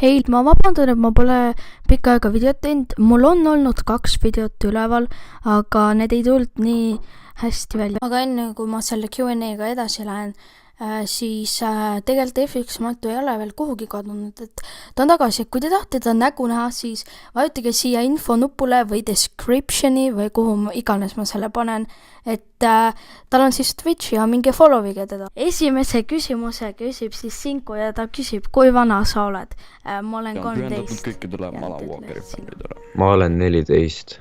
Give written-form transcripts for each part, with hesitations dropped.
Hei, ma vabandan, et ma pole pikka aega videot teinud. Mul on olnud 2 videot üleval, aga need ei tulnud nii hästi välja. Aga enne, kui ma selle Q&A-ga edasi lähen, siis tegelikult FX Matu ei ole veel kuhugi kadunud, et ta on tagasi. Kui te tahate ta nägu näha, siis vajutage siia info nupule või descriptioni või kuhu iganes ma selle panen, et tal on siis Twitch ja minge followige teda. Esimese küsimuse küsib siis Sinku ja ta küsib, kui vana sa oled? Ma olen 13. Kõikidele Alan Walkeri fännidele. Ma olen 14.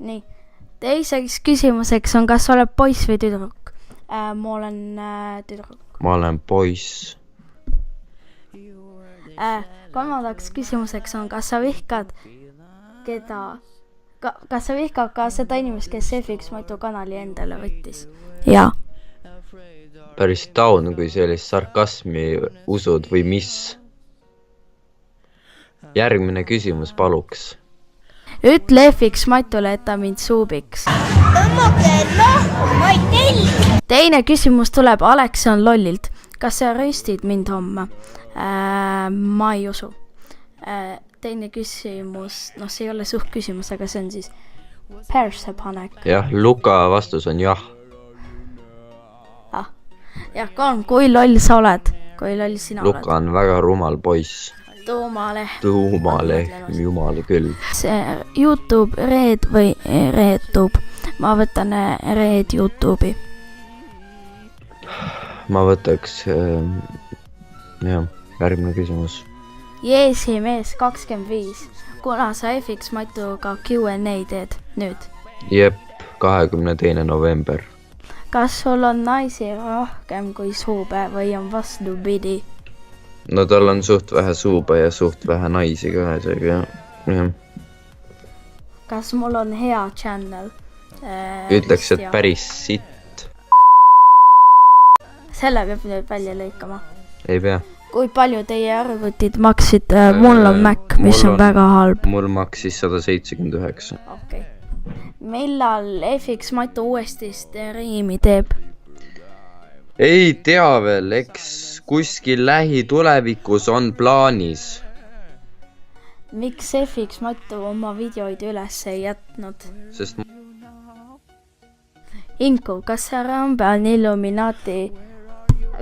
Nii. Teiseks küsimuseks on, kas sa oled poiss või tüdruk? Ma olen tüdruk. Ma olen poiss. Kolmandaks küsimuseks on, kas sa vihkad keda? Kas sa vihkad ka seda inimest, kes FX Matu kanali endale võttis? Jaa. Päris taun, kui sellist sarkasmi usud või mis? Järgmine küsimus paluks. Ütle FX Matule, et ta mind suubiks. Teine küsimus tuleb Alekson Lollilt. Kas sa röstid mind homme? Ma ei usu. Teine küsimus, see ei ole suht küsimus, aga see on siis persepanek. Jah, Luka vastus on jah. Jah, kui loll sa oled? Kui loll sina oled? Luka on väga rumal poiss. Tuumaleht, jumala küll. See YouTube Red või RedTube? Ma võtan Red YouTube'i. Ma võtaks, järgmine küsimus. Jeesi mees 25. Kuna sa FX Matuga Q&A teed nüüd? Jep, 22. november. Kas sul on naisi rohkem kui suube või on vastupidi? No tal on suht vähe suube ja suht vähe naisi ka, seega jah. Kas mul on hea channel? Ütleks, et päris sitt. Selle peab nüüd välja lõikama. Ei pea. Kui palju teie arvutid maksid? Mul on Mac, mis on väga halb. Mul maksis 179. Okei. Millal FX Matu uuesti streami teeb? Ei tea veel, eks kuskil lähitulevikus on plaanis. Miks FX Matu oma videoid üles ei jätnud? Sest Inku, kas see rambe on Illuminati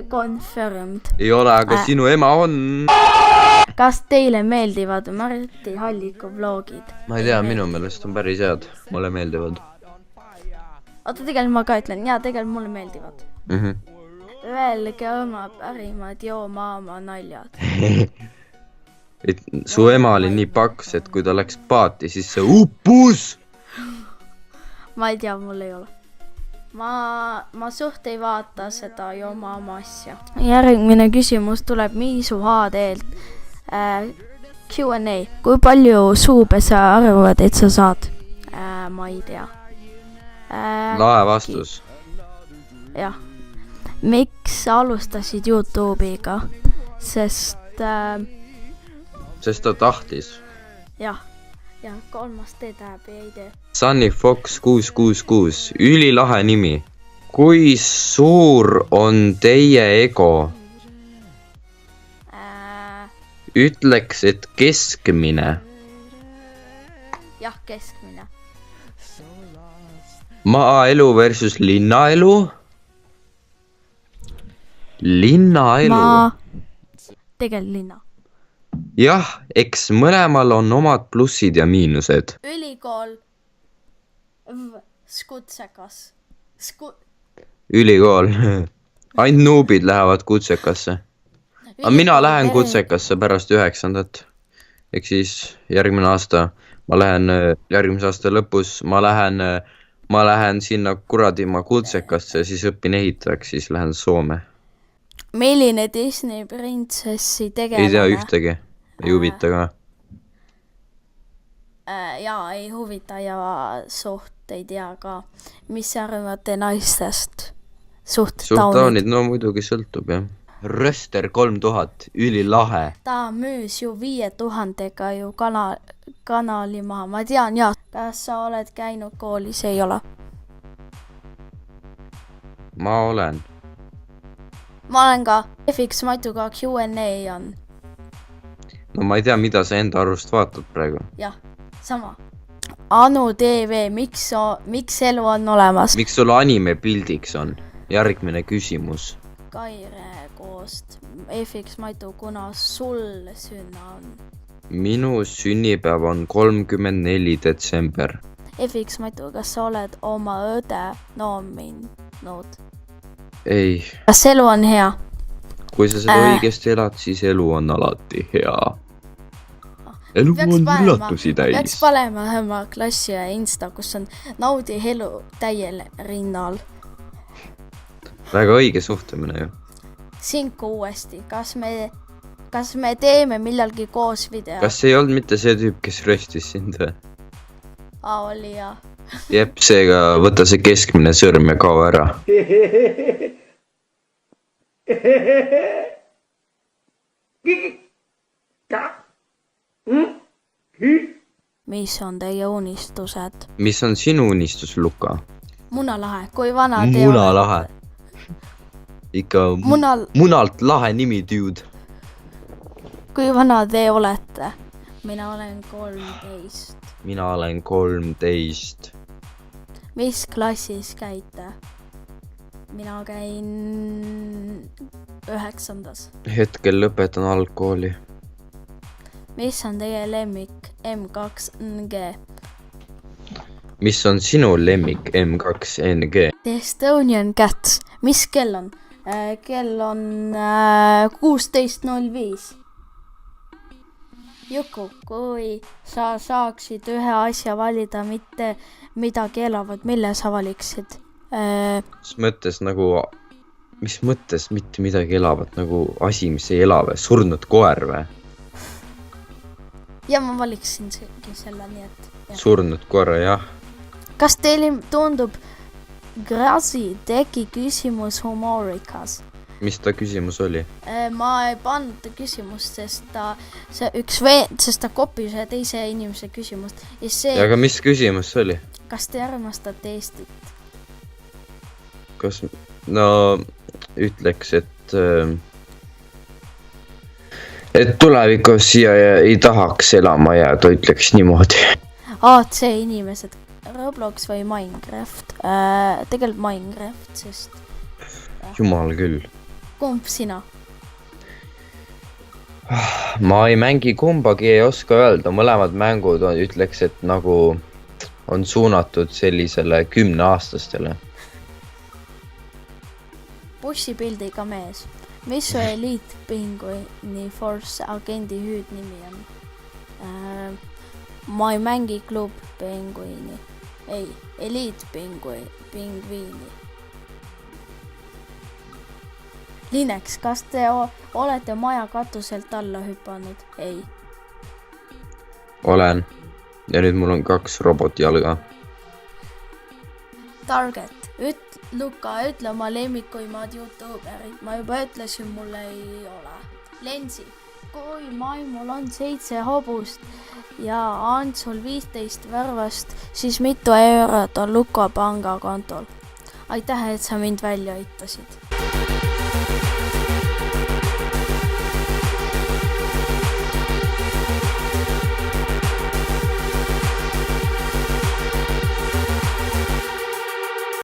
confirmed? ei ole, aga sinu ema on. Kas teile meeldivad Marti Halliku vlogid? Ma ei tea, minu meelest on päris head. Mulle meeldivad. Oota, tegelikult ma ka ütlen. Jaa, tegelikult mulle meeldivad. Öelge oma parimad maama naljad. Su ema oli nii paks, et kui ta läks paati, siis see uppus! Ma ei tea, mul ei ole. Ma suht ei vaata seda maama asja. Järgmine küsimus tuleb Miisu HD-lt. Q&A. Kui palju suube sa arvad, et sa saad? Ma ei tea. Lae vastus. Jah. Miks sa alustasid YouTube'iga? Sest ta tahtis. Jah, kolmas T-täheb ei tee. Sunny Fox 666, ülilahe nimi. Kui suur on teie ego? Ütleks, et keskmine. Jah, keskmine. Maaelu versus linnaelu? Linnaelu. Tegelikult linna. Jah, eks mõlemal on omad plussid ja miinused. Ülikool. Skutsekas. Ülikool. Ainult nuubid lähevad kutsekasse. Aga mina lähen kutsekasse pärast 9. Ehk siis järgmine aasta. Ma lähen järgmise aasta lõpus. Ma lähen sinna kuradima kutsekasse, siis õpin ehitajaks, siis lähen Soome. Milline Disney printsessi tegelane? Ei tea ühtegi. Ei huvita ka. Jaa, ei huvita ja suht ei tea ka. Mis arvate naistest? Suht taunid. No muidugi sõltub, jah. Röster 3000, ülilahe. Ta müüs ju 5000-ega ju kanali maha. Ma tean, jah. Kas sa oled käinud koolis? Ei ole. Ma olen. Ma olen ka. FX Matuga Q&A on. no ma ei tea, mida sa enda arust vaatad praegu. jah, sama. Anu TV, miks elu on olemas? Miks sul anime pildiks on? Järgmine küsimus. Kaire koost. FX Maitu, kuna sul sünna on? Minu sünnipäev on 34 detsember. FX Maitu, kas sa oled oma õde noominud? Ei, Kas elu on hea? kui sa seda õigesti elad, siis elu on alati hea. Elu on üllatusi Peaks täis. panema ühema klassi ja Insta, kus on naudi elu täiel rinnal. Väga õige suhtumine ju. Sinku uuesti, kas me teeme millalgi koos video? Kas ei olnud mitte see tüüp, kes röstis sind või? Oli ja. Jep, seega võta see keskmine sõrm ja kao ära. Mis on teie unistused? Mis on sinu unistus, Luka? Munalahe, kui vana te olete? Munalahe. Ikka munalt lahe nimi, dude. Kui vana te olete? Mina olen 13. Mina olen 13. Mis klassis käite? Mina käin 9. Hetkel lõpetan algkooli. Mis on teie lemmik M2NG? Mis on sinu lemmik M2NG? The Estonian Cats. Mis kell on? Kell on 16:05. Juku, kui sa saaksid ühe asja valida, mitte midagi elavat, mille sa valiksid? Mis mõttes mitte midagi elavat, nagu asi, mis ei ela või? Surnud koer või? Ja ma valiksin selle, nii et... jah. Surnud koer, jah. Kas teile tundub Grasi tegi küsimus humoorikas? Mis ta küsimus oli? Ma ei pannud küsimust, sest ta kopis ühe teise inimese küsimust. Ja aga mis küsimus see oli? Kas te armastate Eestit? Kas, no ütleks, et tulevikus siia ei tahaks elama jääda, ütleks niimoodi. AC inimesed, Roblox või Minecraft? Tegelikult Minecraft, sest... Jumal küll. Kumb sina? Ma ei mängi kumbagi, ei oska öelda. Mõlemad mängud on, ütleks, et nagu on suunatud sellisele 10-aastastele. Bussipildiga mees. Mis su Elite Penguini Force agendi hüüdnimi on? Ma ei mängi Club Penguini. Ei, Elite Pingviini. Lineks, kas te olete maja katuselt alla hüpanud? Ei. Olen. Ja nüüd mul on 2 robotjalga. Target. Luka, ütle oma lemmikuimad YouTuberid. Ma juba ütlesin, mul ei ole. Lensi. Kui maimul on 7 hobust ja Antsul 15 värvast, siis mitu eurot on Luka pangakontol? Aitäh, et sa mind välja aitasid.